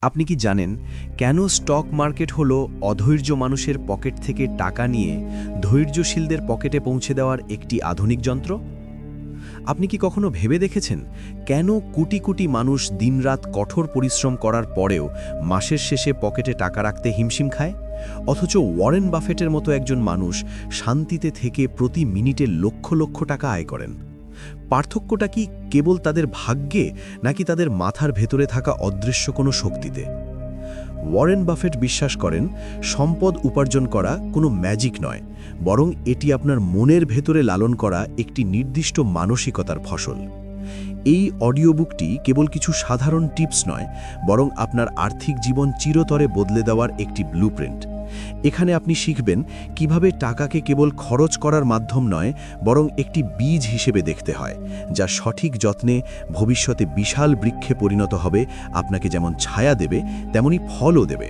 আপনি কি জানেন কেন স্টক মার্কেট হলো অধৈর্য মানুষের পকেট থেকে টাকা নিয়ে ধৈর্যশীলদের পকেটে পৌঁছে দেওয়ার একটি আধুনিক যন্ত্র? আপনি কি কখনো ভেবে দেখেছেন কেন কোটি কোটি মানুষ দিনরাত কঠোর পরিশ্রম করার পরেও মাসের শেষে পকেটে টাকা রাখতে হিমশিম খায়, অথচ ওয়ারেন বাফেটের মতো একজন মানুষ শান্তিতে থেকে প্রতি মিনিটে লক্ষ লক্ষ টাকা আয় করেন? পার্থক্যটা কি কেবল তাদের ভাগ্যে, নাকি তাদের মাথার ভেতরে থাকা অদৃশ্য কোনো শক্তিতে? ওয়ারেন বাফেট বিশ্বাস করেন সম্পদ উপার্জন করা কোনো ম্যাজিক নয়, বরং এটি আপনার মনের ভেতরে লালন করা একটি নির্দিষ্ট মানসিকতার ফসল। এই অডিও বুকটি কেবল কিছু সাধারণ টিপস নয়, বরং আপনার আর্থিক জীবন চিরতরে বদলে দেওয়ার একটি ব্লুপ্রিন্ট। এখানে আপনি শিখবেন কিভাবে টাকাকে কেবল খরচ করার মাধ্যম নয়, বরং একটি বীজ হিসেবে দেখতে হয়, যা সঠিক যত্নে ভবিষ্যতে বিশাল বৃক্ষে পরিণত হবে, আপনাকে যেমন ছায়া দেবে তেমনি ফলও দেবে।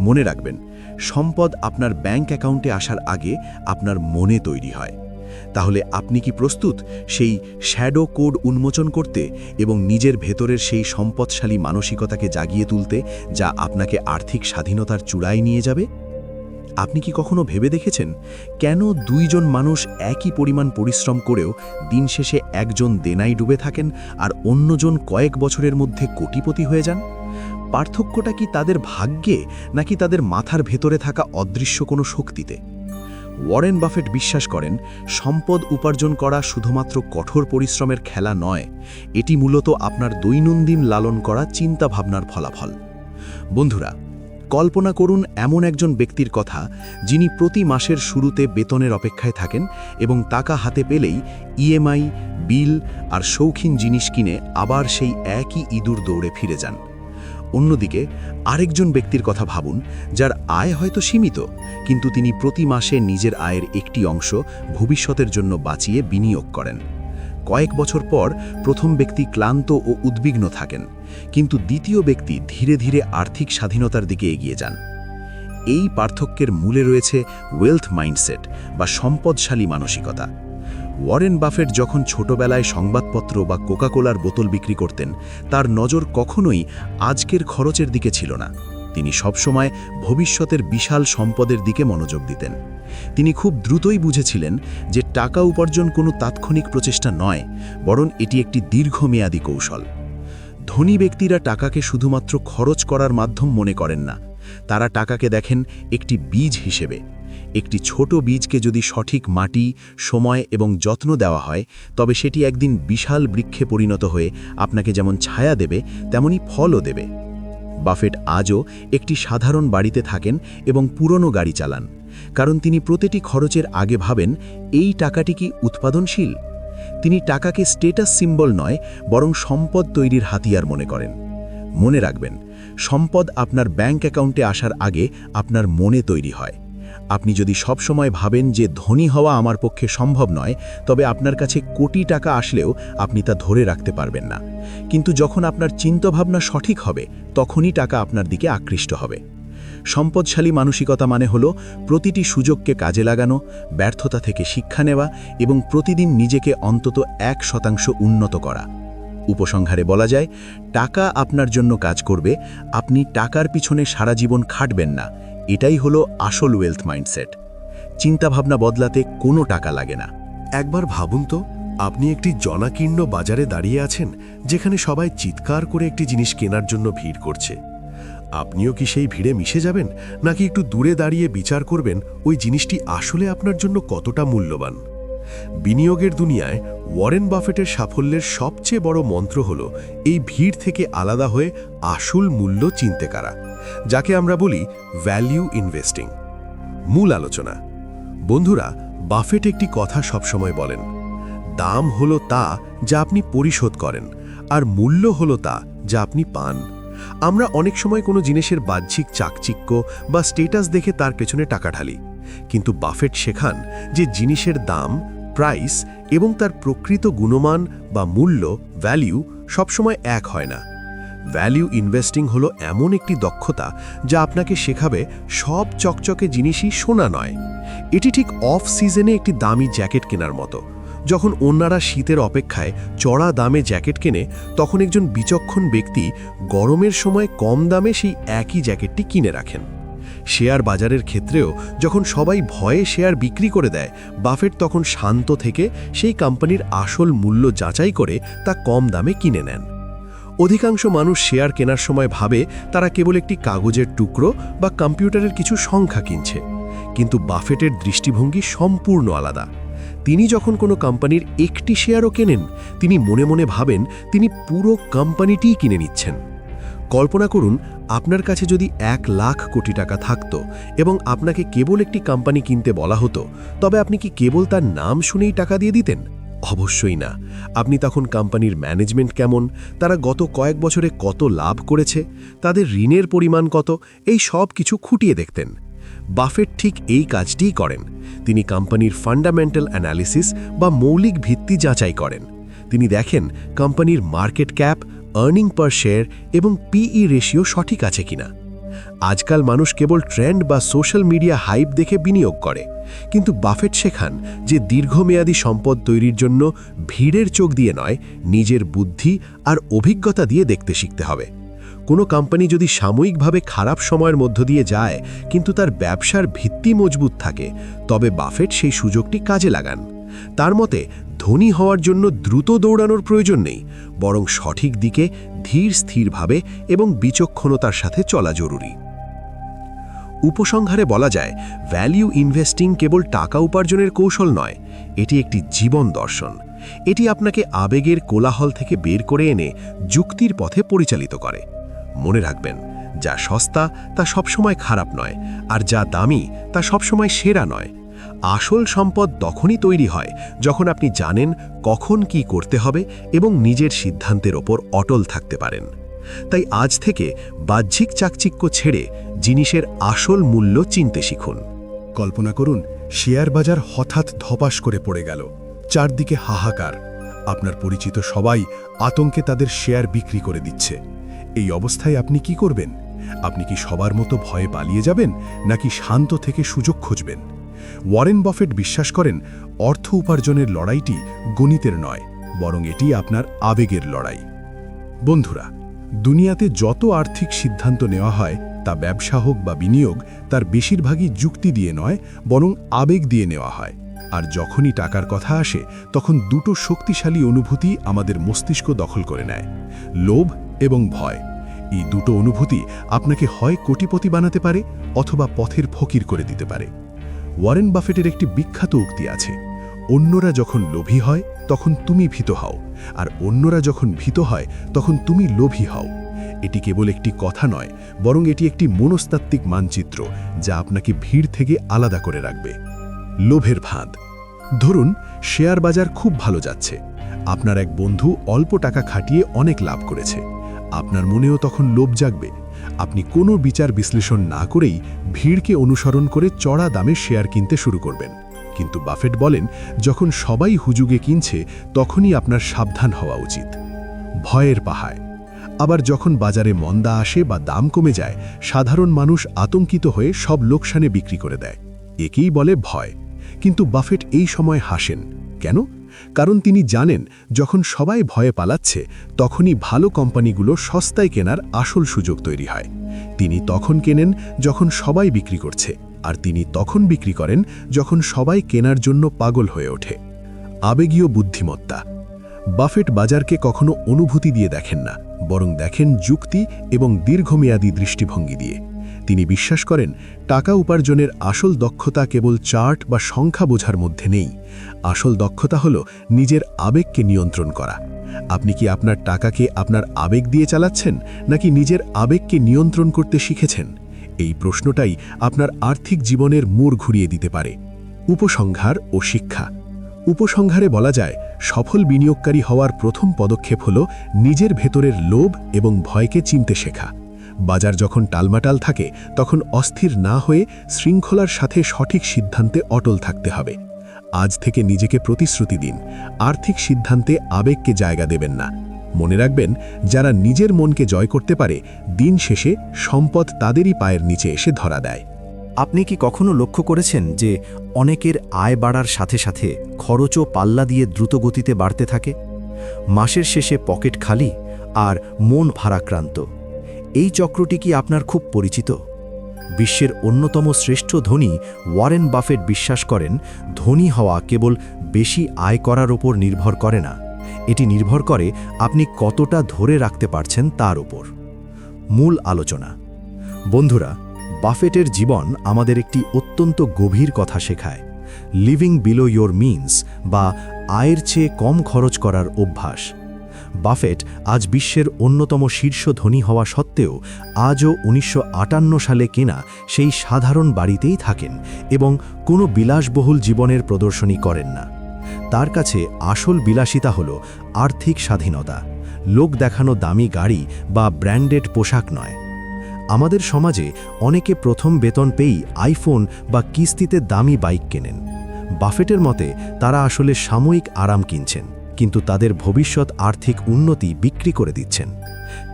মনে রাখবেন, সম্পদ আপনার ব্যাংক অ্যাকাউন্টে আসার আগে আপনার মনে তৈরি হয়। তাহলে আপনি কি প্রস্তুত সেই শ্যাডো কোড উন্মোচন করতে এবং নিজের ভেতরের সেই সম্পদশালী মানসিকতাকে জাগিয়ে তুলতে, যা আপনাকে আর্থিক স্বাধীনতার চূড়ায় নিয়ে যাবে? আপনি কি কখনো ভেবে দেখেছেন কেন দুইজন মানুষ একই পরিমাণ পরিশ্রম করেও দিন শেষে একজন দেনায় ডুবে থাকেন আর অন্যজন কয়েক বছরের মধ্যে কোটিপতি হয়ে যান? পার্থক্যটা কি তাদের ভাগ্যে, নাকি তাদের মাথার ভেতরে থাকা অদৃশ্য কোনো শক্তিতে? ওয়ারেন বাফেট বিশ্বাস করেন সম্পদ উপার্জন করা শুধুমাত্র কঠোর পরিশ্রমের খেলা নয়, এটি মূলত আপনার দৈনন্দিন লালন করা চিন্তাভাবনার ফলাফল। বন্ধুরা, কল্পনা করুন এমন একজন ব্যক্তির কথা যিনি প্রতি মাসের শুরুতে বেতনের অপেক্ষায় থাকেন এবং টাকা হাতে পেলেই ইএমআই, বিল আর শৌখিন জিনিস কিনে আবার সেই একই ইঁদুর দৌড়ে ফিরে যান। অন্যদিকে আরেকজন ব্যক্তির কথা ভাবুন, যার আয় হয়তো সীমিত, কিন্তু তিনি প্রতি মাসে নিজের আয়ের একটি অংশ ভবিষ্যতের জন্য বাঁচিয়ে বিনিয়োগ করেন। কয়েক বছর পর প্রথম ব্যক্তি ক্লান্ত ও উদ্বিগ্ন থাকেন, কিন্তু দ্বিতীয় ব্যক্তি ধীরে ধীরে আর্থিক স্বাধীনতার দিকে এগিয়ে যান। এই পার্থক্যের মূলে রয়েছে ওয়েলথ মাইন্ডসেট বা সম্পদশালী মানসিকতা। ওয়ারেন বাফেট যখন ছোটবেলায় সংবাদপত্র বা কোকাকোলার বোতল বিক্রি করতেন, তার নজর কখনোই আজকের খরচের দিকে ছিল না। তিনি সবসময় ভবিষ্যতের বিশাল সম্পদের দিকে মনোযোগ দিতেন। তিনি খুব দ্রুতই বুঝেছিলেন যে টাকা উপার্জন কোনো তাৎক্ষণিক প্রচেষ্টা নয়, বরং এটি একটি দীর্ঘমেয়াদী কৌশল। ধনী ব্যক্তিরা টাকাকে শুধুমাত্র খরচ করার মাধ্যম মনে করেন না, তারা টাকাকে দেখেন একটি বীজ হিসেবে। একটি ছোট বীজকে যদি সঠিক মাটি, সময় এবং যত্ন দেওয়া হয়, তবে সেটি একদিন বিশাল বৃক্ষে পরিণত হয়ে আপনাকে যেমন ছায়া দেবে তেমনি ফলও দেবে। বাফেট আজও একটি সাধারণ বাড়িতে থাকেন এবং পুরনো গাড়ি চালান, কারণ তিনি প্রতিটি খরচের আগে ভাবেন এই টাকাটি কি উৎপাদনশীল। তিনি টাকাকে স্টেটাস সিম্বল নয়, বরং সম্পদ তৈরির হাতিয়ার মনে করেন। মনে রাখবেন, সম্পদ আপনার ব্যাংক অ্যাকাউন্টে আসার আগে আপনার মনে তৈরি হয়। আপনি যদি সবসময় ভাবেন যে ধনী হওয়া আমার পক্ষে সম্ভব নয়, তবে আপনার কাছে কোটি টাকা আসলেও আপনি তা ধরে রাখতে পারবেন না। কিন্তু যখন আপনার চিন্তাভাবনা সঠিক হবে, তখনই টাকা আপনার দিকে আকৃষ্ট হবে। সম্পদশালী মানসিকতা মানে হলো প্রতিটি সুযোগকে কাজে লাগানো, ব্যর্থতা থেকে শিক্ষা নেওয়া এবং প্রতিদিন নিজেকে অন্তত 1% উন্নত করা। উপসংহারে বলা যায়, টাকা আপনার জন্য কাজ করবে, আপনি টাকার পিছনে সারা জীবন খাটবেন না। এটাই হলো আসল ওয়েলথ মাইন্ডসেট। চিন্তাভাবনা বদলাতে কোনো টাকা লাগে না। একবার ভাবুন তো, আপনি একটি জনাকীর্ণ বাজারে দাঁড়িয়ে আছেন, যেখানে সবাই চিৎকার করে একটি জিনিস কেনার জন্য ভিড় করছে। আপনিও কি সেই ভিড়ে মিশে যাবেন, নাকি একটু দূরে দাঁড়িয়ে বিচার করবেন ওই জিনিসটি আসলে আপনার জন্য কতটা মূল্যবান? বিনিয়োগের দুনিয়ায় ওয়ারেন বাফেটের সাফল্যের সবচেয়ে বড় মন্ত্র হল এই ভিড় থেকে আলাদা হয়ে আসল মূল্য চিনতে পারা, যাকে আমরা বলি ভ্যালিউ ইনভেস্টিং। মূল আলোচনা। বন্ধুরা, বাফেট একটি কথা সবসময় বলেন, দাম হলো তা যা আপনি পরিশোধ করেন, আর মূল্য হলো তা যা আপনি পান। আমরা অনেক সময় কোনো জিনিসের বাহ্যিক চাকচিক্য বা স্টেটাস দেখে তার পেছনে টাকা ঢালি, কিন্তু বাফেট শেখান যে জিনিসের দাম, প্রাইস এবং তার প্রকৃত গুণমান বা মূল্য, ভ্যালিউ সবসময় এক হয় না। ভ্যালিউ ইনভেস্টিং হলো এমন একটি দক্ষতা যা আপনাকে শেখাবে সব চকচকে জিনিসই সোনা নয়। এটি ঠিক অফ সিজনে একটি দামি জ্যাকেট কেনার মতো। যখন অন্যরা শীতের অপেক্ষায় চড়া দামে জ্যাকেট কেনে, তখন একজন বিচক্ষণ ব্যক্তি গরমের সময় কম দামে সেই একই জ্যাকেটটি কিনে রাখেন। শেয়ার বাজারের ক্ষেত্রেও যখন সবাই ভয়ে শেয়ার বিক্রি করে দেয়, বাফেট তখন শান্ত থেকে সেই কোম্পানির আসল মূল্য যাচাই করে তা কম দামে কিনে নেন। অধিকাংশ মানুষ শেয়ার কেনার সময় ভাবে তারা কেবল একটি কাগজের টুকরো বা কম্পিউটারের কিছু সংখ্যা কিনছে, কিন্তু বাফেটের দৃষ্টিভঙ্গি সম্পূর্ণ আলাদা। তিনি যখন কোনো কোম্পানির একটি শেয়ারও কেনেন, তিনি মনে মনে ভাবেন তিনি পুরো কোম্পানিটিই কিনে নিচ্ছেন। কল্পনা করুন, আপনার কাছে যদি 1,00,000 কোটি টাকা থাকত এবং আপনাকে কেবল একটি কোম্পানি কিনতে বলা হতো, তবে আপনি কি কেবল তার নাম শুনেই টাকা দিয়ে দিতেন? অবশ্যই না। আপনি তখন কোম্পানির ম্যানেজমেন্ট কেমন, তারা গত কয়েক বছরে কত লাভ করেছে, তাদের ঋণের পরিমাণ কত, এই সব কিছু খুঁটিয়ে দেখতেন। বাফেট ঠিক এই কাজটিই করেন। তিনি কোম্পানির ফান্ডামেন্টাল অ্যানালিসিস বা মৌলিক ভিত্তি যাচাই করেন। তিনি দেখেন কোম্পানির মার্কেট ক্যাপ, আর্নিং পার শেয়ার এবং পিই রেশিও সঠিক আছে কিনা। আজকাল মানুষ কেবল ট্রেন্ড বা সোশ্যাল মিডিয়া হাইপ দেখে বিনিয়োগ করে, কিন্তু বাফেট শেখান যে দীর্ঘমেয়াদী সম্পদ তৈরির জন্য ভিড়ের চোখ দিয়ে নয়, নিজের বুদ্ধি আর অভিজ্ঞতা দিয়ে দেখতে শিখতে হবে। কোনো কোম্পানি যদি সাময়িকভাবে খারাপ সময়ের মধ্য দিয়ে যায় কিন্তু তার ব্যবসার ভিত্তি মজবুত থাকে, তবে বাফেট সেই সুযোগটি কাজে লাগান। তার মতে ধনী হওয়ার জন্য দ্রুত দৌড়ানোর প্রয়োজন নেই, বরং সঠিক দিকে ধীর স্থিরভাবে এবং বিচক্ষণতার সাথে চলা জরুরি। উপসংহারে বলা যায়, ভ্যালিউ ইনভেস্টিং কেবল টাকা উপার্জনের কৌশল নয়, এটি একটি জীবন দর্শন। এটি আপনাকে আবেগের কোলাহল থেকে বের করে এনে যুক্তির পথে পরিচালিত করে। মনে রাখবেন, যা সস্তা তা সবসময় খারাপ নয়, আর যা দামি তা সবসময় সেরা নয়। আসল সম্পদ তখনই তৈরি হয় যখন আপনি জানেন কখন কি করতে হবে এবং নিজের সিদ্ধান্তের ওপর অটল থাকতে পারেন। তাই আজ থেকে বাহ্যিক চাকচিক্য ছেড়ে জিনিসের আসল মূল্য চিনতে শিখুন। কল্পনা করুন, শেয়ার বাজার হঠাৎ ধপাস করে পড়ে গেল। চারদিকে হাহাকার। আপনার পরিচিত সবাই আতঙ্কে তাদের শেয়ার বিক্রি করে দিচ্ছে। এই অবস্থায় আপনি কি করবেন? আপনি কি সবার মতো ভয়ে পালিয়ে যাবেন, নাকি শান্ত থেকে সুযোগ খুঁজবেন? ওয়ারেন বাফেট বিশ্বাস করেন, অর্থ উপার্জনের লড়াইটি গণিতের নয়, বরং এটি আপনার আবেগের লড়াই। বন্ধুরা, দুনিয়াতে যত আর্থিক সিদ্ধান্ত নেওয়া হয়, তা ব্যবসা হোক বা বিনিয়োগ, তার বেশিরভাগই যুক্তি দিয়ে নয়, বরং আবেগ দিয়ে নেওয়া হয়। আর যখনই টাকার কথা আসে, তখন দুটো শক্তিশালী অনুভূতি আমাদের মস্তিষ্ক দখল করে নেয়: লোভ এবং ভয়। এই দুটো অনুভূতি আপনাকে হয় কোটিপতি বানাতে পারে অথবা পথের ফকির করে দিতে পারে। ওয়ারেন বাফেটের একটি বিখ্যাত উক্তি আছে, অন্যরা যখন লোভী হয় তখন তুমি ভীত হও, আর অন্যরা যখন ভীত হয় তখন তুমি লোভী হও। এটি কেবল একটি কথা নয়, বরং এটি একটি মনস্তাত্ত্বিক মানচিত্র যা আপনাকে ভিড় থেকে আলাদা করে রাখবে। লোভের ফাঁদ। ধরুন, শেয়ার বাজার খুব ভালো যাচ্ছে। আপনার এক বন্ধু অল্প টাকা খাটিয়ে অনেক লাভ করেছে। আপনার মনেও তখন লোভ জাগবে। আপনি কোনো বিচার বিশ্লেষণ না করেই ভিড়কে অনুসরণ করে চড়া দামে শেয়ার কিনতে শুরু করবেন। কিন্তু বাফেট বলেন, যখন সবাই হুজুগে কিনছে তখনই আপনার সাবধান হওয়া উচিত। ভয়ের পাহাড়। আবার যখন বাজারে মন্দা আসে বা দাম কমে যায়, সাধারণ মানুষ আতঙ্কিত হয়ে সব লোকসানে বিক্রি করে দেয়। একেই বলে ভয়। কিন্তু বাফেট এই সময় হাসেন। কেন? কারণ তিনি জানেন, যখন সবাই ভয়ে পালাচ্ছে তখনই ভালো কোম্পানিগুলো সস্তায় কেনার আসল সুযোগ তৈরি হয়। তিনি তখন কেনেন যখন সবাই বিক্রি করছে, আর তিনি তখন বিক্রি করেন যখন সবাই কেনার জন্য পাগল হয়ে ওঠে। আবেগীয় বুদ্ধিমত্তা। বাফেট বাজারকে কখনো অনুভূতি দিয়ে দেখেন না, বরং দেখেন যুক্তি এবং দীর্ঘমেয়াদী দৃষ্টিভঙ্গি দিয়ে। তিনি বিশ্বাস করেন, টাকা উপার্জনের আসল দক্ষতা কেবল চার্ট বা সংখ্যা বোঝার মধ্যে নেই। আসল দক্ষতা হল নিজের আবেগকে নিয়ন্ত্রণ করা। আপনি কি আপনার টাকাকে আপনার আবেগ দিয়ে চালাচ্ছেন, নাকি নিজের আবেগকে নিয়ন্ত্রণ করতে শিখেছেন? এই প্রশ্নটাই আপনার আর্থিক জীবনের মোড় ঘুরিয়ে দিতে পারে। উপসংহার ও শিক্ষা। উপসংহারে বলা যায়, সফল বিনিয়োগকারী হওয়ার প্রথম পদক্ষেপ হল নিজের ভেতরের লোভ এবং ভয়কে চিনতে শেখা। বাজার যখন টালমাটাল থাকে তখন অস্থির না হয়ে শৃঙ্খলার সাথে সঠিক সিদ্ধান্তে অটল থাকতে হবে। আজ থেকে নিজেকে প্রতিশ্রুতি দিন, আর্থিক সিদ্ধান্তে আবেগকে জায়গা দেবেন না। মনে রাখবেন, যারা নিজের মনকে জয় করতে পারে, দিন শেষে সম্পদ তাদেরই পায়ের নিচে এসে ধরা দেয়। আপনি কি কখনো লক্ষ্য করেছেন যে অনেকের আয় বাড়ার সাথে সাথে খরচও পাল্লা দিয়ে দ্রুতগতিতে বাড়তে থাকে? মাসের শেষে পকেট খালি আর মন ভারাক্রান্ত। এই চক্রটি কি আপনার খুব পরিচিত? বিশ্বের অন্যতম শ্রেষ্ঠ ধনী ওয়ারেন বাফেট বিশ্বাস করেন, ধনী হওয়া কেবল বেশি আয় করার ওপর নির্ভর করে না, এটি নির্ভর করে আপনি কতটা ধরে রাখতে পারছেন তার ওপর। মূল আলোচনা। বন্ধুরা, বাফেটের জীবন আমাদের একটি অত্যন্ত গভীর কথা শেখায়, লিভিং বিলো ইয়োর মিনস বা আয়ের চেয়ে কম খরচ করার অভ্যাস। বাফেট আজ বিশ্বের অন্যতম শীর্ষ ধনী হওয়া সত্ত্বেও আজও ১৯৫৮ সালে কেনা সেই সাধারণ বাড়িতেই থাকেন এবং কোনো বিলাসবহুল জীবনের প্রদর্শনী করেন না। তার কাছে আসল বিলাসিতা হল আর্থিক স্বাধীনতা, লোক দেখানো দামি গাড়ি বা ব্র্যান্ডেড পোশাক নয়। আমাদের সমাজে অনেকে প্রথম বেতন পেয়েই আইফোন বা কিস্তিতে দামি বাইক কেনেন। বাফেটের মতে তারা আসলে সাময়িক আরাম কিনছেন, কিন্তু তাদের ভবিষ্যৎ আর্থিক উন্নতি বিক্রি করে দিচ্ছেন।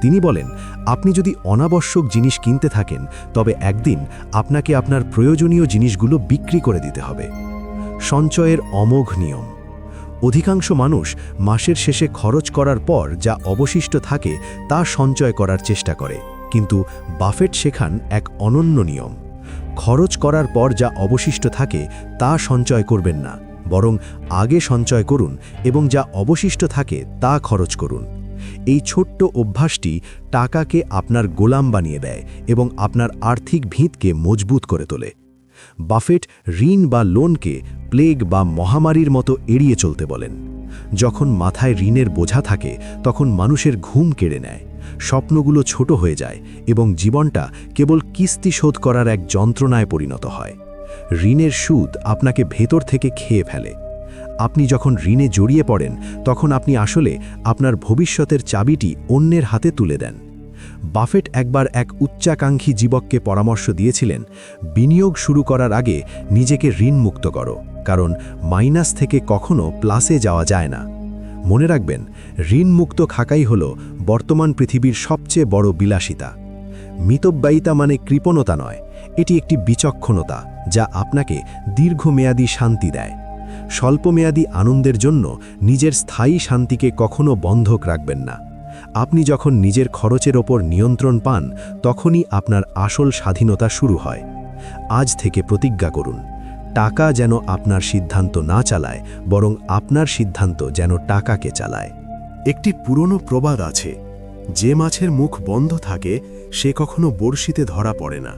তিনি বলেন, আপনি যদি অনাবশ্যক জিনিস কিনতে থাকেন তবে একদিন আপনাকে আপনার প্রয়োজনীয় জিনিসগুলো বিক্রি করে দিতে হবে। সঞ্চয়ের অমোঘ নিয়ম। অধিকাংশ মানুষ মাসের শেষে খরচ করার পর যা অবশিষ্ট থাকে তা সঞ্চয় করার চেষ্টা করে, কিন্তু বাফেট শেখান এক অনন্য নিয়ম। খরচ করার পর যা অবশিষ্ট থাকে তা সঞ্চয় করবেন না, বরং আগে সঞ্চয় করুন এবং যা অবশিষ্ট থাকে তা খরচ করুন। এই ছোট্ট অভ্যাসটি টাকাকে আপনার গোলাম বানিয়ে দেয় এবং আপনার আর্থিক ভিতকে মজবুত করে তোলে। বাফেট ঋণ বা লোনকে প্লেগ বা মহামারীর মতো এড়িয়ে চলতে বলেন। যখন মাথায় ঋণের বোঝা থাকে তখন মানুষের ঘুম কেড়ে নেয়, স্বপ্নগুলো ছোট হয়ে যায় এবং জীবনটা কেবল কিস্তি শোধ করার এক যন্ত্রণায় পরিণত হয়। ঋণের সুদ আপনাকে ভেতর থেকে খেয়ে ফেলে। আপনি যখন ঋণে জড়িয়ে পড়েন তখন আপনি আসলে আপনার ভবিষ্যতের চাবিটি অন্যের হাতে তুলে দেন। বাফেট একবার এক উচ্চাকাঙ্ক্ষী যুবককে পরামর্শ দিয়েছিলেন, বিনিয়োগ শুরু করার আগে নিজেকে ঋণমুক্ত করো, কারণ মাইনাস থেকে কখনো প্লাসে যাওয়া যায় না। মনে রাখবেন, ঋণমুক্ত খাকাই হল বর্তমান পৃথিবীর সবচেয়ে বড় বিলাসিতা। মিতব্যয়িতা মানে কৃপণতা নয়, এটি একটি বিচক্ষণতা যা আপনাকে দীর্ঘমেয়াদী শান্তি দেয়। স্বল্পমেয়াদী আনন্দের জন্য নিজের স্থায়ী শান্তিকে কখনো বন্ধক রাখবেন না। আপনি যখন নিজের খরচের ওপর নিয়ন্ত্রণ পান তখনই আপনার আসল স্বাধীনতা শুরু হয়। আজ থেকে প্রতিজ্ঞা করুন, টাকা যেন আপনার সিদ্ধান্ত না চালায়, বরং আপনার সিদ্ধান্ত যেন টাকাকে চালায়। একটি পুরনো প্রবাদ আছে, যে মাছের মুখ বন্ধ থাকে সে কখনো বড়শিতে ধরা পড়ে না।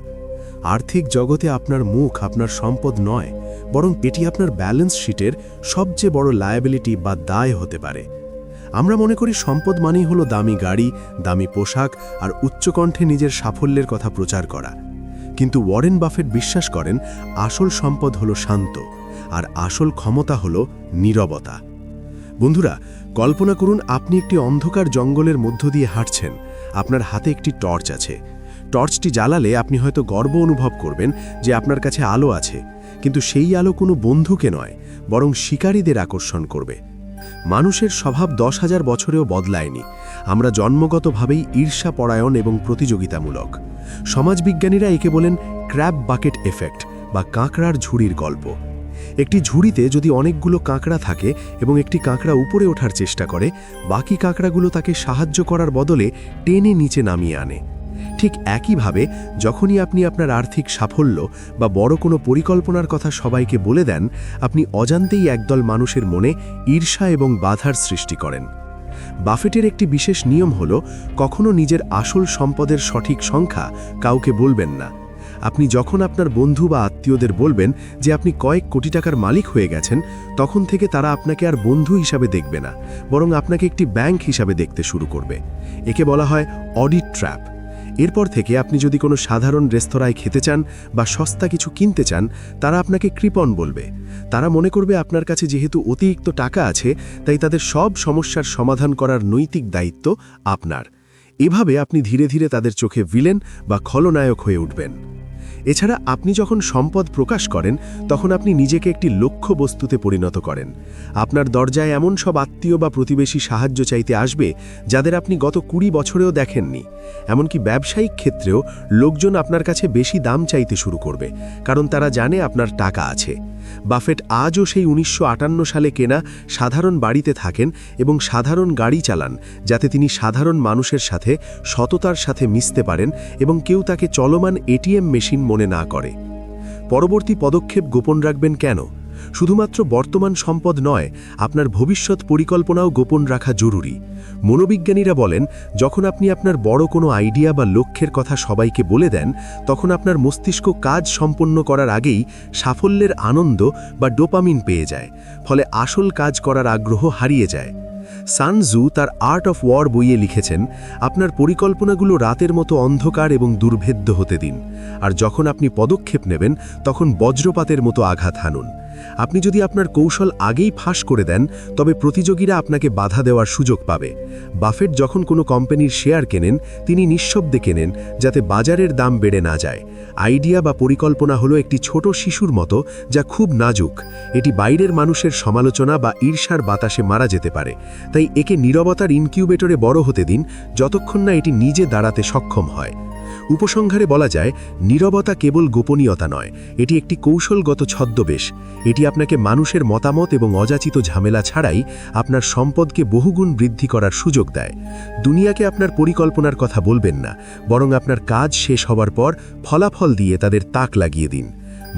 আর্থিক জগতে আপনার মুখ আপনার সম্পদ নয়, বরং এটি আপনার ব্যালেন্স শিটের সবচেয়ে বড় লায়াবিলিটি বা দায় হতে পারে। আমরা মনে করি সম্পদ মানেই হলো দামি গাড়ি, দামি পোশাক আর উচ্চকণ্ঠে নিজের সাফল্যের কথা প্রচার করা। কিন্তু ওয়ারেন বাফেট বিশ্বাস করেন, আসল সম্পদ হলো শান্ত, আর আসল ক্ষমতা হলো নীরবতা। বন্ধুরা, কল্পনা করুন আপনি একটি অন্ধকার জঙ্গলের মধ্য দিয়ে হাঁটছেন। আপনার হাতে একটি টর্চ আছে। টর্চটি জ্বালালে আপনি হয়তো গর্ব অনুভব করবেন যে আপনার কাছে আলো আছে, কিন্তু সেই আলো কোনো বন্ধুকে নয়, বরং শিকারীদের আকর্ষণ করবে। মানুষের স্বভাব 10,000 বছরেও বদলায়নি। আমরা জন্মগতভাবেই ঈর্ষাপরায়ণ এবং প্রতিযোগিতামূলক। সমাজবিজ্ঞানীরা একে বলেন ক্র্যাব বাকেট এফেক্ট বা কাঁকড়ার ঝুড়ির গল্প। একটি ঝুড়িতে যদি অনেকগুলো কাঁকড়া থাকে এবং একটি কাঁকড়া উপরে ওঠার চেষ্টা করে, বাকি কাঁকড়াগুলো তাকে সাহায্য করার বদলে টেনে নিচে নামিয়ে আনে। ঠিক একইভাবে যখনই আপনি আপনার আর্থিক সাফল্য বা বড় কোনো পরিকল্পনার কথা সবাইকে বলে দেন, আপনি অজান্তেই একদল মানুষের মনে ঈর্ষা এবং বাধার সৃষ্টি করেন। বাফেটের একটি বিশেষ নিয়ম হল, কখনো নিজের আসল সম্পদের সঠিক সংখ্যা কাউকে বলবেন না। আপনি যখন আপনার বন্ধু বা আত্মীয়দের বলবেন যে আপনি কয়েক কোটি টাকার মালিক হয়ে গেছেন, তখন থেকে তারা আপনাকে আর বন্ধু হিসাবে দেখবে না, বরং আপনাকে একটি ব্যাংক হিসাবে দেখতে শুরু করবে। একে বলা হয় অডিট ট্র্যাপ। এরপর থেকে আপনি যদি কোনো সাধারণ রেস্তোরাঁয় খেতে চান বা সস্তা কিছু কিনতে চান, তারা আপনাকে কৃপণ বলবে। তারা মনে করবে আপনার কাছে যেহেতু অতিরিক্ত টাকা আছে, তাই তাদের সব সমস্যার সমাধান করার নৈতিক দায়িত্ব আপনার। এভাবে আপনি ধীরে ধীরে তাদের চোখে ভিলেন বা খলনায়ক হয়ে উঠবেন। এছাড়া আপনি যখন সম্পদ প্রকাশ করেন তখন আপনি নিজেকে একটি লক্ষ্য বস্তুতে পরিণত করেন। আপনার দরজায় এমন সব আত্মীয় বা প্রতিবেশী সাহায্য চাইতে আসবে যাদের আপনি গত 20 বছরেও দেখেননি। এমনকি ব্যবসায়িক ক্ষেত্রেও লোকজন আপনার কাছে বেশি দাম চাইতে শুরু করবে, কারণ তারা জানে আপনার টাকা আছে। বাফেট আজও সেই 1958 সালে কেনা সাধারণ বাড়িতে থাকেন এবং সাধারণ গাড়ি চালান, যাতে তিনি সাধারণ মানুষের সাথে সততার সাথে মিশতে পারেন এবং কেউ তাকে চলমান এটিএম মেশিন মনে না করে। পরবর্তী পদক্ষেপ গোপন রাখবেন কেন? শুধুমাত্র বর্তমান সম্পদ নয়, আপনার ভবিষ্যৎ পরিকল্পনাও গোপন রাখা জরুরি। মনোবিজ্ঞানীরা বলেন, যখন আপনি আপনার বড় কোনো আইডিয়া বা লক্ষ্যের কথা সবাইকে বলে দেন, তখন আপনার মস্তিষ্ক কাজ সম্পন্ন করার আগেই সাফল্যের আনন্দ বা ডোপামিন পেয়ে যায়, ফলে আসল কাজ করার আগ্রহ হারিয়ে যায়। সান জু তার আর্ট অফ ওয়ার বইয়ে লিখেছেন, আপনার পরিকল্পনাগুলো রাতের মতো অন্ধকার এবং দুর্ভেদ্য হতে দিন, আর যখন আপনি পদক্ষেপ নেবেন তখন বজ্রপাতের মতো আঘাত হানুন। আপনি যদি আপনার কৌশল আগেই ফাঁস করে দেন, তবে প্রতিযোগীরা আপনাকে বাধা দেওয়ার সুযোগ পাবে। বাফেট যখন কোনো কোম্পানির শেয়ার কেনেন, তিনি নিঃশব্দে কেনেন, যাতে বাজারের দাম বেড়ে না যায়। আইডিয়া বা পরিকল্পনা হলো একটি ছোট শিশুর মতো, যা খুব নাজুক। এটি বাইরের মানুষের সমালোচনা বা ঈর্ষার বাতাসে মারা যেতে পারে, তাই একে নীরবতার ইনকিউবেটরে বড় হতে দিন, যতক্ষণ না এটি নিজে দাঁড়াতে সক্ষম হয়। উপসংহারে বলা যায়, নীরবতা কেবল গোপনীয়তা নয়, এটি একটি কৌশলগত ছদ্মবেশ। এটি আপনাকে মানুষের মতামত এবং অযাচিত ঝামেলা ছাড়াই আপনার সম্পদকে বহুগুণ বৃদ্ধি করার সুযোগ দেয়। দুনিয়াকে আপনার পরিকল্পনার কথা বলবেন না, বরং আপনার কাজ শেষ হবার পর ফলাফল দিয়ে তাদের তাক লাগিয়ে দিন।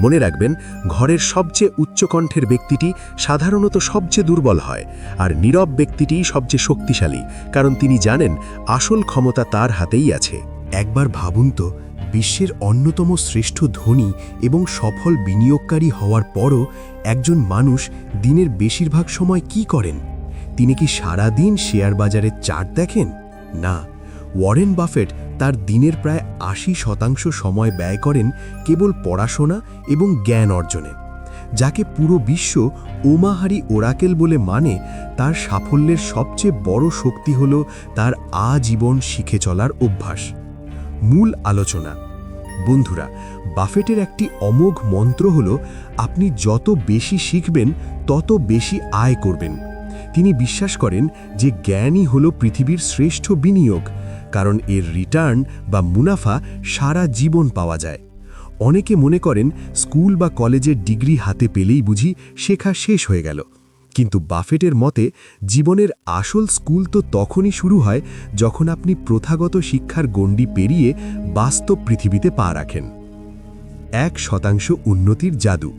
মনে রাখবেন, ঘরের সবচেয়ে উচ্চকণ্ঠের ব্যক্তিটি সাধারণত সবচেয়ে দুর্বল হয়, আর নীরব ব্যক্তিটিই সবচেয়ে শক্তিশালী, কারণ তিনি জানেন আসল ক্ষমতা তার হাতেই আছে। একবার ভাবুন তো, বিশ্বের অন্যতম শ্রেষ্ঠ ধনী এবং সফল বিনিয়োগকারী হওয়ার পরও একজন মানুষ দিনের বেশিরভাগ সময় কি করেন? তিনি কি সারা দিন শেয়ার বাজারে চার্ট দেখেন? না, ওয়ারেন বাফেট তার দিনের প্রায় 80% সময় ব্যয় করেন কেবল পড়াশোনা এবং জ্ঞান অর্জনে। যাকে পুরো বিশ্ব ওমাহারি ওরাকেল বলে মানে, তার সাফল্যের সবচেয়ে বড় শক্তি হল তার আজীবন শিখে চলার অভ্যাস। মূল আলোচনা। বন্ধুরা, বাফেটের একটি অমোঘ মন্ত্র হল, আপনি যত বেশি শিখবেন তত বেশি আয় করবেন। তিনি বিশ্বাস করেন যে জ্ঞানই হল পৃথিবীর শ্রেষ্ঠ বিনিয়োগ, কারণ এর রিটার্ন বা মুনাফা সারা জীবন পাওয়া যায়। অনেকে মনে করেন স্কুল বা কলেজের ডিগ্রি হাতে পেলেই বুঝি শেখা শেষ হয়ে গেল, কিন্তু বাফেটের মতে জীবনের আসল স্কুল তো তখনই শুরু হয় যখন আপনি প্রথাগত শিক্ষার গণ্ডি পেরিয়ে বাস্তব পৃথিবীতে পা রাখেন। 1% উন্নতির জাদু।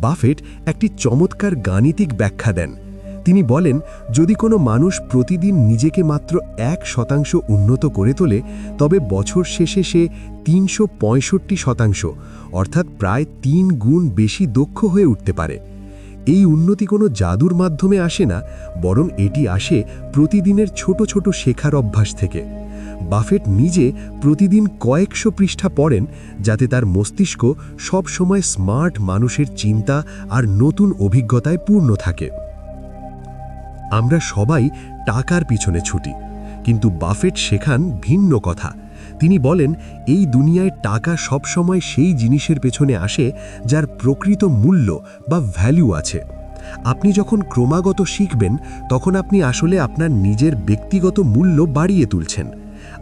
বাফেট একটি চমৎকার গাণিতিক ব্যাখ্যা দেন। তিনি বলেন, যদি কোনো মানুষ প্রতিদিন নিজেকে মাত্র 1% উন্নত করে তোলে, তবে বছর শেষে সে 365%, অর্থাৎ প্রায় 3 গুণ বেশি দক্ষ হয়ে উঠতে পারে। এই উন্নতি কোনো জাদুর মাধ্যমে আসে না, বরং এটি আসে প্রতিদিনের ছোট ছোট শেখার অভ্যাস থেকে। বাফেট নিজে প্রতিদিন কয়েকশো পৃষ্ঠা পড়েন, যাতে তার মস্তিষ্ক সব সময় স্মার্ট মানুষের চিন্তা আর নতুন অভিজ্ঞতায় পূর্ণ থাকে। আমরা সবাই টাকার পিছনে ছুটি, কিন্তু বাফেট শেখান ভিন্ন কথা। তিনি বলেন, এই দুনিয়ায় টাকা সবসময় সেই জিনিসের পেছনে আসে যার প্রকৃত মূল্য বা ভ্যালু আছে। আপনি যখন ক্রমাগত শিখবেন, তখন আপনি আসলে আপনার নিজের ব্যক্তিগত মূল্য বাড়িয়ে তুলছেন।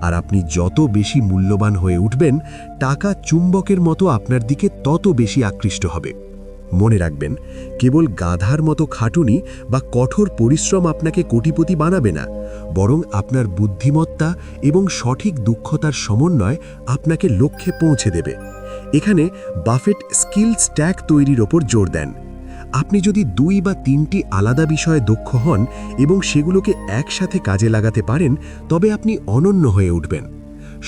আর আপনি যত বেশি মূল্যবান হয়ে উঠবেন, টাকা চুম্বকের মতো আপনার দিকে তত বেশি আকৃষ্ট হবে। মনে রাখবেন, কেবল গাধার মতো খাটুনি বা কঠোর পরিশ্রম আপনাকে কোটিপতি বানাবে না, বরং আপনার বুদ্ধিমত্তা এবং সঠিক দক্ষতার সমন্বয় আপনাকে লক্ষ্যে পৌঁছে দেবে। এখানে বাফেট স্কিল স্ট্যাক তৈরির ওপর জোর দেন। আপনি যদি 2 বা 3টি আলাদা বিষয়ে দক্ষ হন এবং সেগুলোকে একসাথে কাজে লাগাতে পারেন, তবে আপনি অনন্য হয়ে উঠবেন।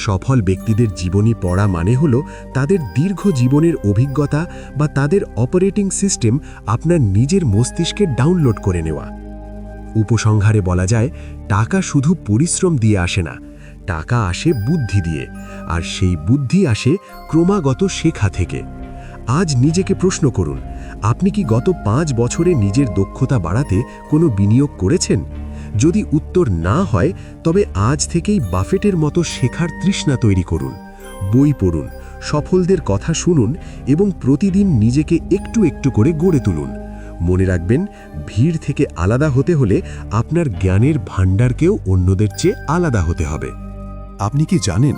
সফল ব্যক্তিদের জীবনী পড়া মানে হলো তাদের দীর্ঘ জীবনের অভিজ্ঞতা বা তাদের অপারেটিং সিস্টেম আপনার নিজের মস্তিষ্কে ডাউনলোড করে নেওয়া। উপসংহারে বলা যায়, টাকা শুধু পরিশ্রম দিয়ে আসে না, টাকা আসে বুদ্ধি দিয়ে, আর সেই বুদ্ধি আসে ক্রমাগত শেখা থেকে। আজ নিজেকে প্রশ্ন করুন, আপনি কি গত 5 বছরে নিজের দক্ষতা বাড়াতে কোনো বিনিয়োগ করেছেন? যদি উত্তর না হয়, তবে আজ থেকেই বাফেটের মতো শেখার তৃষ্ণা তৈরি করুন। বই পড়ুন, সফলদের কথা শুনুন এবং প্রতিদিন নিজেকে একটু একটু করে গড়ে তুলুন। মনে রাখবেন, ভিড় থেকে আলাদা হতে হলে আপনার জ্ঞানের ভাণ্ডারকেও অন্যদের চেয়ে আলাদা হতে হবে। আপনি কি জানেন,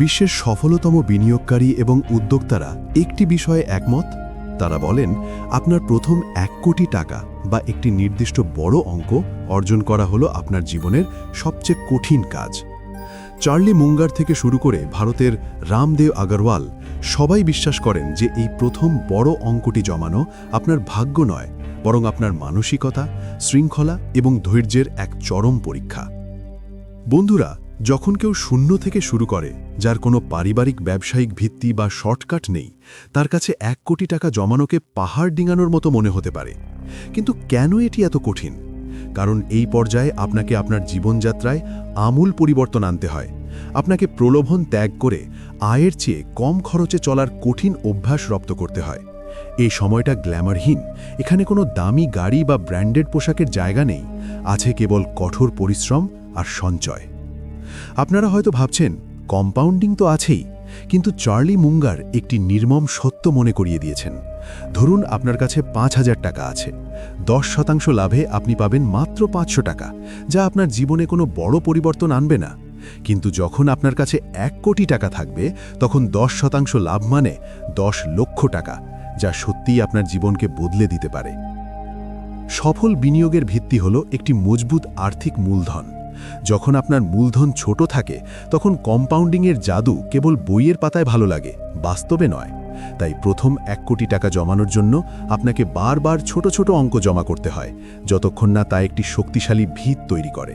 বিশ্বের সফলতম বিনিয়োগকারী এবং উদ্যোক্তারা একটি বিষয়ে একমত? তারা বলেন, আপনার প্রথম 1 কোটি টাকা বা একটি নির্দিষ্ট বড় অঙ্ক অর্জন করা হলো আপনার জীবনের সবচেয়ে কঠিন কাজ। চার্লি মুঙ্গার থেকে শুরু করে ভারতের রামদেব আগরওয়াল সবাই বিশ্বাস করেন যে এই প্রথম বড় অঙ্কটি জমানো আপনার ভাগ্য নয়, বরং আপনার মানসিকতা, শৃঙ্খলা এবং ধৈর্যের এক চরম পরীক্ষা। বন্ধুরা, যখন কেউ শূন্য থেকে শুরু করে, যার কোনো পারিবারিক ব্যবসায়িক ভিত্তি বা শর্টকাট নেই, তার কাছে 1 কোটি টাকা জমানোকে পাহাড় ডিঙানোর মতো মনে হতে পারে। কিন্তু কেন এটি এত কঠিন? কারণ এই পর্যায়ে আপনাকে আপনার জীবনযাত্রায় আমূল পরিবর্তন আনতে হয়। আপনাকে প্রলোভন ত্যাগ করে আয়ের চেয়ে কম খরচে চলার কঠিন অভ্যাস রপ্ত করতে হয়। এই সময়টা গ্ল্যামারহীন। এখানে কোনো দামি গাড়ি বা ব্র্যান্ডেড পোশাকের জায়গা নেই, আছে কেবল কঠোর পরিশ্রম আর সঞ্চয়। আপনারা হয়তো ভাবছেন, কম্পাউন্ডিং তো আছেই, কিন্তু চার্লি মুঙ্গার একটি নির্মম সত্য মনে করিয়ে দিয়েছেন। ধরুন আপনার কাছে ৫,০০০ টাকা আছে। 10% লাভে আপনি পাবেন মাত্র 500 টাকা, যা আপনার জীবনে কোনো বড় পরিবর্তন আনবে না। কিন্তু যখন আপনার কাছে 1 কোটি টাকা থাকবে, তখন 10% লাভ মানে 10 লক্ষ টাকা, যা সত্যিই আপনার জীবনকে বদলে দিতে পারে। সফল বিনিয়োগের ভিত্তি হল একটি মজবুত আর্থিক মূলধন। যখন আপনার মূলধন ছোট থাকে, তখন কম্পাউন্ডিংয়ের জাদু কেবল বইয়ের পাতায় ভালো লাগে, বাস্তবে নয়। তাই প্রথম 1 কোটি টাকা জমানোর জন্য আপনাকে বারবার ছোট ছোট অঙ্ক জমা করতে হয়, যতক্ষণ না তা একটি শক্তিশালী ভিত তৈরি করে।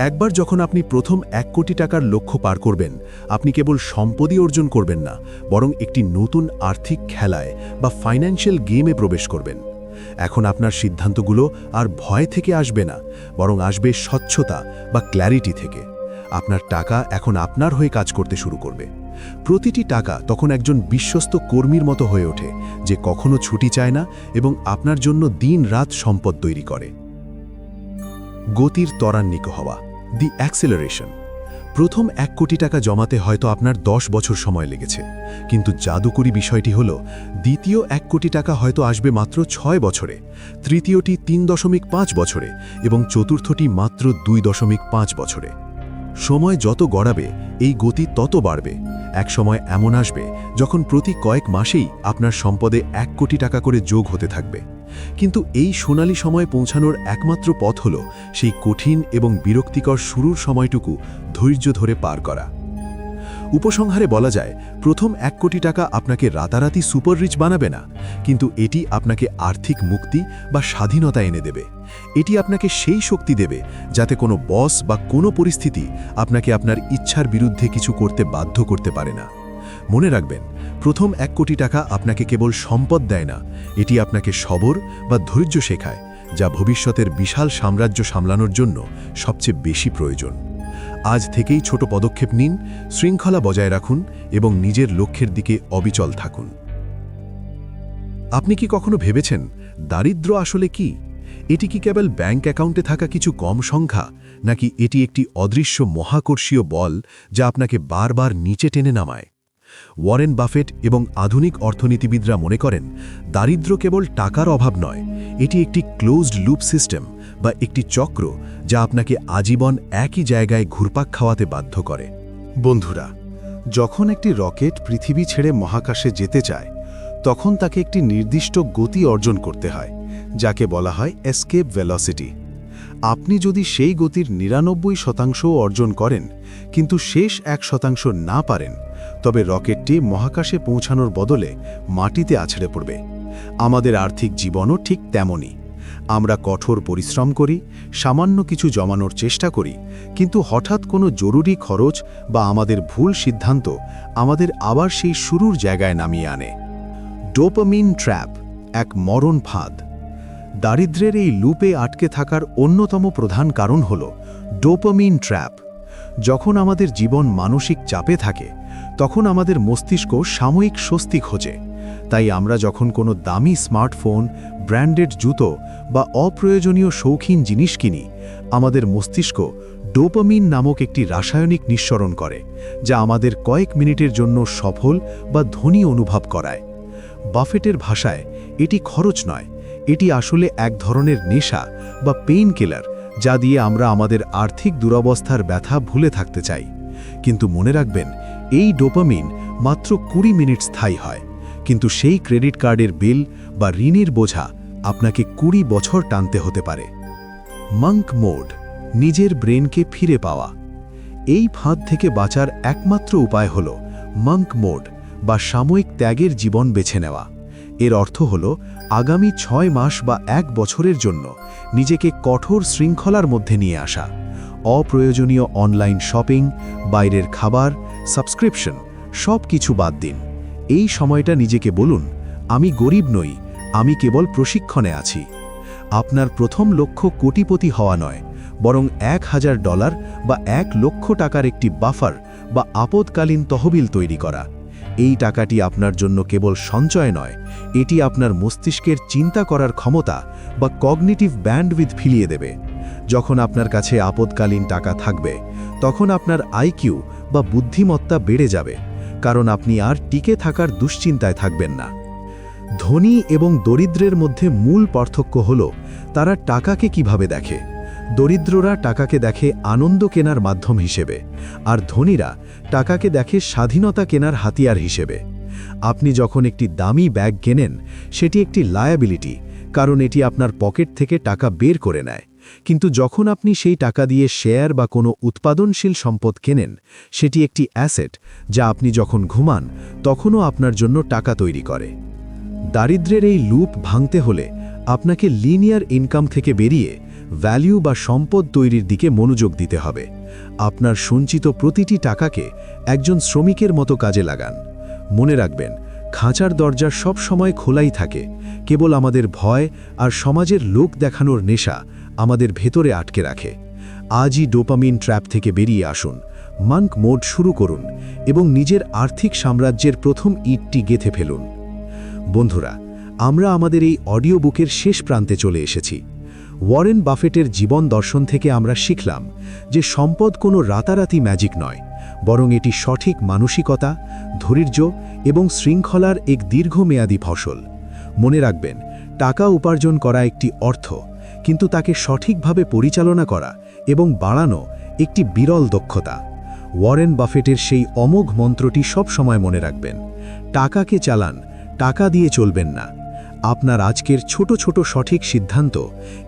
একবার যখন আপনি প্রথম 1 কোটি টাকার লক্ষ্য পার করবেন, আপনি কেবল সম্পদই অর্জন করবেন না, বরং একটি নতুন আর্থিক খেলায় বা ফাইন্যান্সিয়াল গেমে প্রবেশ করবেন। এখন আপনার সিদ্ধান্তগুলো আর ভয় থেকে আসবে না, বরং আসবে স্বচ্ছতা বা ক্ল্যারিটি থেকে। আপনার টাকা এখন আপনার হয়ে কাজ করতে শুরু করবে। প্রতিটি টাকা তখন একজন বিশ্বস্ত কর্মীর মতো হয়ে ওঠে, যে কখনো ছুটি চায় না এবং আপনার জন্য দিন-রাত সম্পদ তৈরি করে। গতির ত্বরান্বিত হওয়া, দি অ্যাক্সেলারেশন। প্রথম 1 কোটি টাকা জমাতে হয়তো আপনার 10 বছর সময় লেগেছে, কিন্তু জাদুকরী বিষয়টি হল, দ্বিতীয় 1 কোটি টাকা হয়তো আসবে মাত্র 6 বছরে, তৃতীয়টি 3.5 বছরে এবং চতুর্থটি মাত্র 2.5 বছরে। সময় যত গড়াবে, এই গতি তত বাড়বে। এক সময় এমন আসবে যখন প্রতি কয়েক মাসেই আপনার সম্পদে 1 কোটি টাকা করে যোগ হতে থাকবে। কিন্তু এই সোনালী সময় পৌঁছানোর একমাত্র পথ হল সেই কঠিন এবং বিরক্তিকর শুরুর সময়টুকু ধৈর্য ধরে পার করা। উপসংহারে বলা যায়, প্রথম 1 কোটি টাকা আপনাকে রাতারাতি সুপার রিচ বানাবে না, কিন্তু এটি আপনাকে আর্থিক মুক্তি বা স্বাধীনতা এনে দেবে। এটি আপনাকে সেই শক্তি দেবে যাতে কোনো বস বা কোনো পরিস্থিতি আপনাকে আপনার ইচ্ছার বিরুদ্ধে কিছু করতে বাধ্য করতে পারে না। মনে রাখবেন, প্রথম 1 কোটি টাকা আপনাকে কেবল সম্পদ দেয় না, এটি আপনাকে সবর বা ধৈর্য শেখায়, যা ভবিষ্যতের বিশাল সাম্রাজ্য সামলানোর জন্য সবচেয়ে বেশি প্রয়োজন। আজ থেকেই ছোট পদক্ষেপ নিন, শৃঙ্খলা বজায় রাখুন এবং নিজের লক্ষ্যের দিকে অবিচল থাকুন। আপনি কি কখনো ভেবেছেন, দারিদ্র্য আসলে কি? এটি কি কেবল ব্যাংক অ্যাকাউন্টে থাকা কিছু কম সংখ্যা, নাকি এটি একটি অদৃশ্য মহাকর্ষীয় বল যা আপনাকে বারবার নিচে টেনে নামায়? ওয়ারেন বাফেট এবং আধুনিক অর্থনীতিবিদরা মনে করেন, দারিদ্র্য কেবল টাকার অভাব নয়, এটি একটি ক্লোজড লুপ সিস্টেম বা একটি চক্র যা আপনাকে আজীবন একই জায়গায় ঘুরপাক খাওয়াতে বাধ্য করে। বন্ধুরা, যখন একটি রকেট পৃথিবী ছেড়ে মহাকাশে যেতে চায়, তখন তাকে একটি নির্দিষ্ট গতি অর্জন করতে হয়, যাকে বলা হয় এসকেপ ভেলোসিটি। আপনি যদি সেই গতির 99% অর্জন করেন, কিন্তু শেষ 1% না পারেন, তবে রকেটটি মহাকাশে পৌঁছানোর বদলে মাটিতে আছড়ে পড়বে। আমাদের আর্থিক জীবনও ঠিক তেমনই। আমরা কঠোর পরিশ্রম করি, সামান্য কিছু জমানোর চেষ্টা করি, কিন্তু হঠাৎ কোনো জরুরি খরচ বা আমাদের ভুল সিদ্ধান্ত আমাদের আবার সেই শুরুর জায়গায় নামিয়ে আনে। ডোপামিন ট্র্যাপ, এক মরণ ফাঁদ। দারিদ্র্যের এই লুপে আটকে থাকার অন্যতম প্রধান কারণ হল ডোপামিন ট্র্যাপ। যখন আমাদের জীবন মানসিক চাপে থাকে, তখন আমাদের মস্তিষ্ক সাময়িক স্বস্তি খোঁজে। তাই আমরা যখন কোনো দামি স্মার্টফোন, ব্র্যান্ডেড জুতো বা অপ্রয়োজনীয় শৌখিন জিনিস কিনি, আমাদের মস্তিষ্ক ডোপামিন নামক একটি রাসায়নিক নিঃসরণ করে, যা আমাদের কয়েক মিনিটের জন্য সফল বা ধনী অনুভব করায়। বাফেটের ভাষায় এটি খরচ নয়, এটি আসলে এক ধরনের নেশা বা পেইন কিলার, যা দিয়ে আমরা আমাদের আর্থিক দুরবস্থার ব্যথা ভুলে থাকতে চাই। কিন্তু মনে রাখবেন, এই ডোপামিন মাত্র 20 মিনিট স্থায়ী হয়, কিন্তু সেই ক্রেডিট কার্ডের বিল বা ঋণের বোঝা আপনাকে 20 বছর টানতে হতে পারে। মাঙ্ক মোড, নিজের ব্রেনকে ফিরে পাওয়া। এই ফাঁদ থেকে বাঁচার একমাত্র উপায় হল মাঙ্ক মোড বা সাময়িক ত্যাগের জীবন বেছে নেওয়া। এর অর্থ হল আগামী 6 মাস বা 1 বছরের জন্য নিজেকে কঠোর শৃঙ্খলার মধ্যে নিয়ে আসা। অপ্রয়োজনীয় অনলাইন শপিং, বাইরের খাবার, সাবস্ক্রিপশন সব কিছু বাদ দিন। এই সময়টা নিজেকে বলুন, আমি গরিব নই, আমি কেবল প্রশিক্ষণে আছি। আপনার প্রথম লক্ষ্য কোটিপতি হওয়া নয়, বরং $1000 বা 1 লক্ষ টাকার একটি বাফার বা আপদকালীন তহবিল তৈরি করা। এই টাকাটি আপনার জন্য কেবল সঞ্চয় নয়, এটি আপনার মস্তিষ্কের চিন্তা করার ক্ষমতা বা কগনিটিভ ব্যান্ডউইথ ফিরিয়ে দেবে। যখন আপনার কাছে আপদকালীন টাকা থাকবে, তখন আপনার আইকিউ বা বুদ্ধিমত্তা বেড়ে যাবে, কারণ আপনি আর টিকে থাকার দুশ্চিন্তায় থাকবেন না। ধনী এবং দরিদ্রের মধ্যে মূল পার্থক্য হল তারা টাকাকে কিভাবে দেখে। দরিদ্ররা টাকাকে দেখে আনন্দ কেনার মাধ্যম হিসেবে, আর ধনীরা টাকাকে দেখে স্বাধীনতা কেনার হাতিয়ার হিসেবে। আপনি যখন একটি দামি ব্যাগ কেনেন, সেটি একটি লায়াবিলিটি, কারণ এটি আপনার পকেট থেকে টাকা বের করে নেয়। কিন্তু যখন আপনি সেই টাকা দিয়ে শেয়ার বা কোনো উৎপাদনশীল সম্পদ কেনেন, সেটি একটি অ্যাসেট, যা আপনি যখন ঘুমান তখনও আপনার জন্য টাকা তৈরি করে। দারিদ্র্যের এই লুপ ভাঙতে হলে আপনাকে লিনিয়ার ইনকাম থেকে বেরিয়ে ভ্যালু বা সম্পদ তৈরির দিকে মনোযোগ দিতে হবে। আপনার সঞ্চিত প্রতিটি টাকাকে একজন শ্রমিকের মতো কাজে লাগান। মনে রাখবেন, খাঁচার দরজা সব সময় খোলাই থাকে, কেবল আমাদের ভয় আর সমাজের লোক দেখানোর নেশা আমাদের ভেতরে আটকে রাখে। আজই ডোপামিন ট্র্যাপ থেকে বেরিয়ে আসুন, মাঙ্ক মোড শুরু করুন এবং নিজের আর্থিক সাম্রাজ্যের প্রথম ইটটি গেঁথে ফেলুন। বন্ধুরা, আমরা আমাদের এই অডিও বুকের শেষ প্রান্তে চলে এসেছি। ওয়ারেন বাফেটের জীবন দর্শন থেকে আমরা শিখলাম যে সম্পদ কোনো রাতারাতি ম্যাজিক নয়, বরং এটি সঠিক মানসিকতা, ধৈর্য এবং শৃঙ্খলার এক দীর্ঘমেয়াদী ফসল। মনে রাখবেন, টাকা উপার্জন করা একটি অর্থ, কিন্তু তাকে সঠিকভাবে পরিচালনা করা এবং বাড়ানো একটি বিরল দক্ষতা। ওয়ারেন বাফেটের সেই অমোঘ মন্ত্রটি সব সময় মনে রাখবেন, টাকাকে চালান, টাকা দিয়ে চলবেন না। আপনার আজকের ছোট ছোট সঠিক সিদ্ধান্ত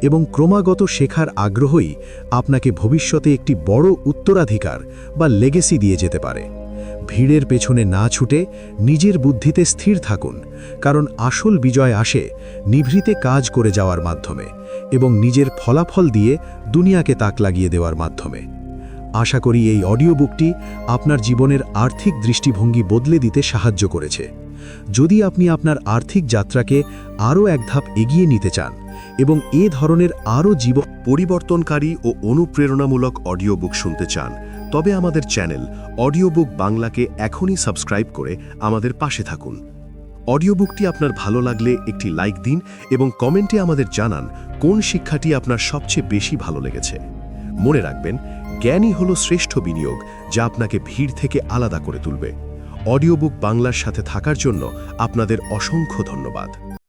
এবং ক্রমাগত শেখার আগ্রহই আপনাকে ভবিষ্যতে একটি বড় উত্তরাধিকার বা লেগেসি দিয়ে যেতে পারে। ভিড়ের পেছনে না ছুটে নিজের বুদ্ধিতে স্থির থাকুন, কারণ আসল বিজয় আসে নিভৃতে কাজ করে যাওয়ার মাধ্যমে এবং নিজের ফলাফল দিয়ে দুনিয়াকে তাক লাগিয়ে দেওয়ার মাধ্যমে। আশা করি এই অডিও বুকটি আপনার জীবনের আর্থিক দৃষ্টিভঙ্গি বদলে দিতে সাহায্য করেছে। যদি আপনি আপনার আর্থিক যাত্রাকে আরও এক ধাপ এগিয়ে নিতে চান এবং এ ধরনের আরও জীবন পরিবর্তনকারী ও অনুপ্রেরণামূলক অডিও বুক শুনতে চান, তবে আমাদের চ্যানেল অডিও বুক বাংলাকে এখনই সাবস্ক্রাইব করে আমাদের পাশে থাকুন। অডিও বুকটি আপনার ভালো লাগলে একটি লাইক দিন এবং কমেন্টে আমাদের জানান কোন শিক্ষাটি আপনার সবচেয়ে বেশি ভালো লেগেছে। মনে রাখবেন, জ্ঞানই হলো শ্রেষ্ঠ বিনিয়োগ, যা আপনাকে ভিড় থেকে আলাদা করে তুলবে। অডিও বুক বাংলার সাথে থাকার জন্য আপনাদের অসংখ্য ধন্যবাদ।